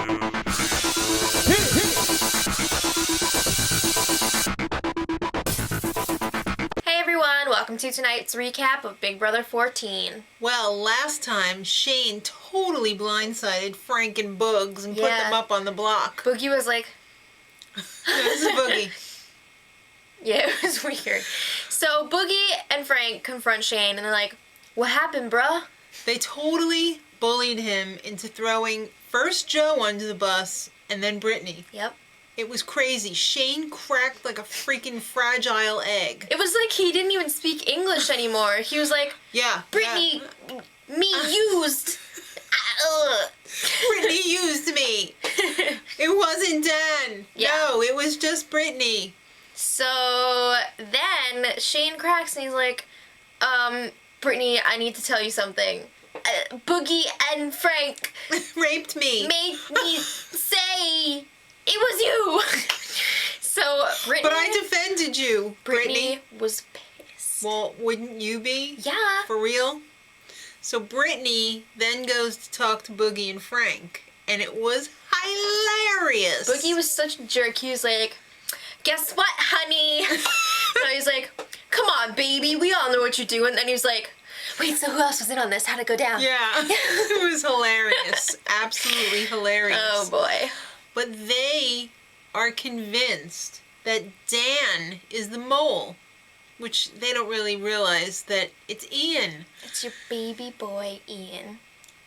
Hey everyone, welcome to tonight's recap of Big Brother 14. Well, last time Shane totally blindsided Frank and Bugs and put them up on the block. Boogie was like... This is Boogie. Yeah, it was weird. So Boogie and Frank confront Shane and they're like, what happened, bruh? They totally bullied him into throwing first Joe under the bus and then Brittany. Yep. It was crazy. Shane cracked like a freaking fragile egg. It was like he didn't even speak English anymore. He was like, Brittany, me used. Brittany used me. It wasn't Dan. Yeah. No, it was just Brittany. So then Shane cracks and he's like, Brittany, I need to tell you something. Boogie and Frank raped me. Made me say it was you. So Brittany... But I defended you, Brittany was pissed. Well, wouldn't you be? Yeah. For real? So Brittany then goes to talk to Boogie and Frank, and it was hilarious. Boogie was such a jerk. He was like, guess what, honey? So he's like, come on, baby, we all know what you're doing. And he was like, wait, so who else was in on this? How'd it go down? Yeah, it was hilarious. Absolutely hilarious. Oh, boy. But they are convinced that Dan is the mole, which they don't really realize that it's Ian. It's your baby boy, Ian.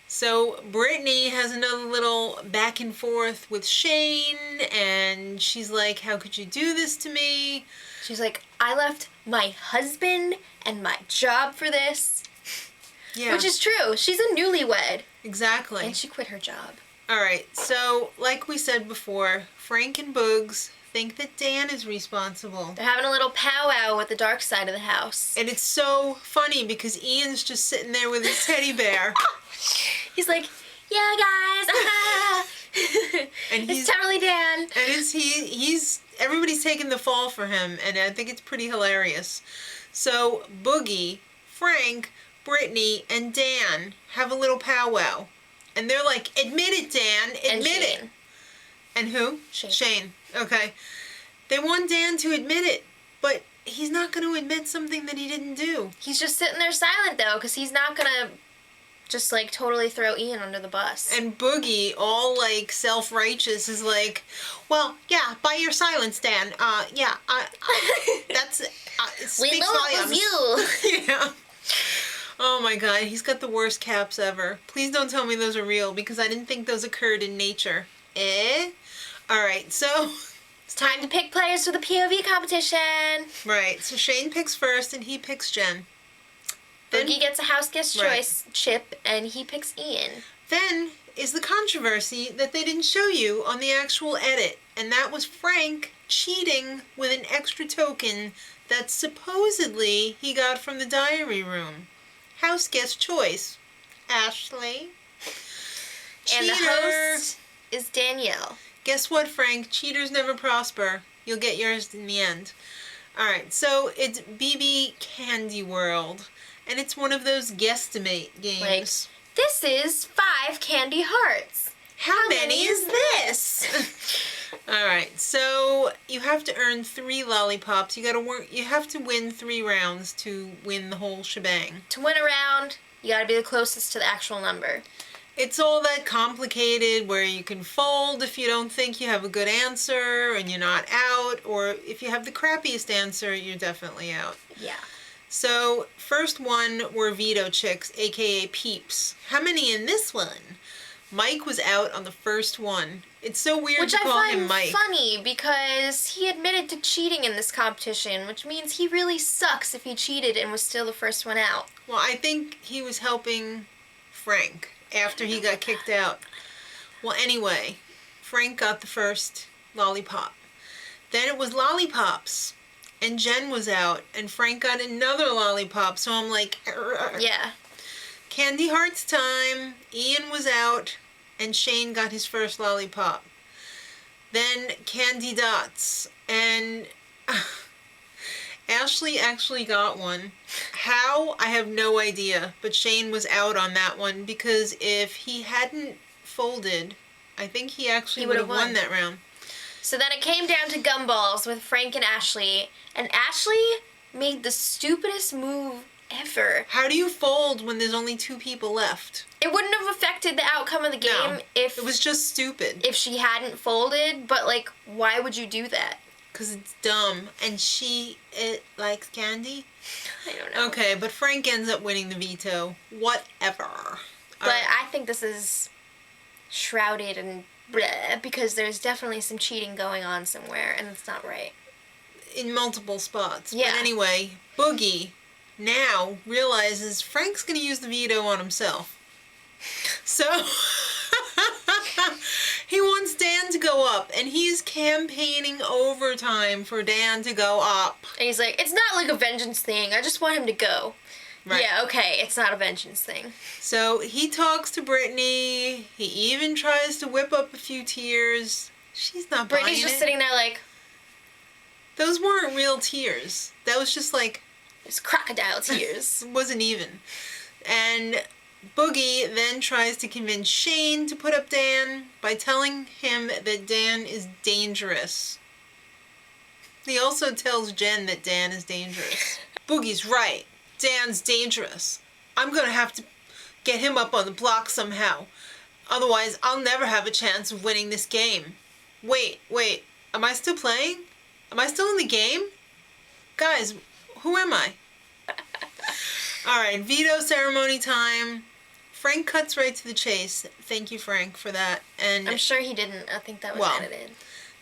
So Brittany has another little back and forth with Shane, and she's like, how could you do this to me? She's like, I left my husband and my job for this. Yeah. Which is true. She's a newlywed. Exactly. And she quit her job. Alright, so like we said before, Frank and Bugs think that Dan is responsible. They're having a little powwow with the dark side of the house. And it's so funny because Ian's just sitting there with his teddy bear. He's like, yeah, guys. And it's totally Dan. And he's everybody's taking the fall for him, and I think it's pretty hilarious. So Boogie, Frank, Brittany, and Dan have a little powwow. And they're like, admit it, Dan. Admit it. And who? Shane. Okay. They want Dan to admit it, but he's not going to admit something that he didn't do. He's just sitting there silent, though, because he's not going to just, like, totally throw Ian under the bus. And Boogie, all, like, self-righteous, is like, well, yeah, by your silence, Dan. That's, it speaks we know volumes. it was you. Yeah. Oh my god, he's got the worst caps ever. Please don't tell me those are real, because I didn't think those occurred in nature. Alright, so... It's time to pick players for the POV competition. Right, so Shane picks first, and he picks Jen. Then Boogie gets a house guest choice chip, and he picks Ian. Then is the controversy that they didn't show you on the actual edit, and that was Frank cheating with an extra token that supposedly he got from the diary room. House guest choice. Ashley. And the host is Danielle. Guess what, Frank? Cheaters never prosper. You'll get yours in the end. Alright, so it's BB Candy World. And it's one of those guesstimate games. Like, this is 5 candy hearts. How many is this? Alright, so you have to earn 3 lollipops. You have to win 3 rounds to win the whole shebang. To win a round, you gotta be the closest to the actual number. It's all that complicated where you can fold if you don't think you have a good answer and you're not out, or if you have the crappiest answer, you're definitely out. Yeah. So, first one were Veto Chicks, aka Peeps. How many in this one? Mike was out on the first one. It's so weird to call him Mike. Which I find funny because he admitted to cheating in this competition, which means he really sucks if he cheated and was still the first one out. Well, I think he was helping Frank after he got kicked out. Well, anyway, Frank got the first lollipop. Then it was lollipops. And Jen was out, and Frank got another lollipop, so I'm like, Arr. Yeah. Candy Hearts time. Ian was out, and Shane got his first lollipop. Then Candy Dots, and Ashley actually got one. How? I have no idea, but Shane was out on that one, because if he hadn't folded I think he actually He would have would've won won. that round. So then it came down to gumballs with Frank and Ashley made the stupidest move ever. How do you fold when there's only 2 people left? It wouldn't have affected the outcome of the game No, if it was just stupid. if she hadn't folded, but like, why would you do that? Because it's dumb. And it likes candy? I don't know. Okay, but Frank ends up winning the veto. Whatever. But I think this is shrouded in bleh, because there's definitely some cheating going on somewhere, and it's not right. In multiple spots. Yeah. But anyway, Boogie now realizes Frank's going to use the veto on himself. So he wants Dan to go up, and he's campaigning overtime for Dan to go up. And he's like, it's not like a vengeance thing. I just want him to go. Right. Yeah, okay, it's not a vengeance thing. So he talks to Brittany. He even tries to whip up a few tears. She's not buying Brittany's just it. sitting there like, Those weren't real tears. That was just like, it's crocodile tears. it wasn't even. And Boogie then tries to convince Shane to put up Dan by telling him that Dan is dangerous. He also tells Jen that Dan is dangerous. Boogie's right. Dan's dangerous. I'm gonna have to get him up on the block somehow. Otherwise, I'll never have a chance of winning this game. Wait. Am I still playing? Am I still in the game? Guys, who am I? Alright, veto ceremony time. Frank cuts right to the chase. Thank you, Frank, for that. And I'm sure he didn't. I think that was Well, edited.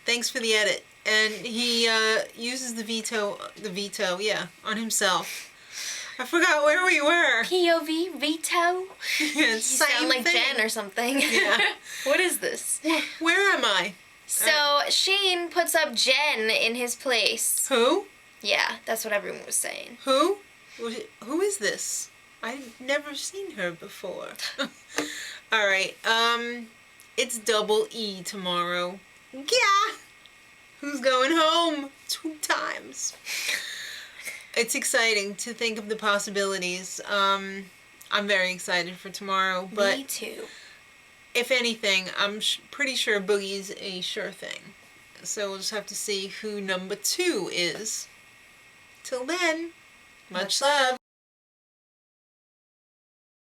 thanks for the edit. And he uses the veto, on himself. I forgot where we were. POV veto? You Same sound like thing. Jen or something. Yeah. What is this? Where am I? So Shane puts up Jen in his place. Who? Yeah, that's what everyone was saying. Who? Who is this? I've never seen her before. Alright, it's double E tomorrow. Yeah! Who's going home? 2 times. It's exciting to think of the possibilities. I'm very excited for tomorrow, but Me too. if anything, I'm pretty sure Boogie's a sure thing. So we'll just have to see who number 2 is. Till then, much love.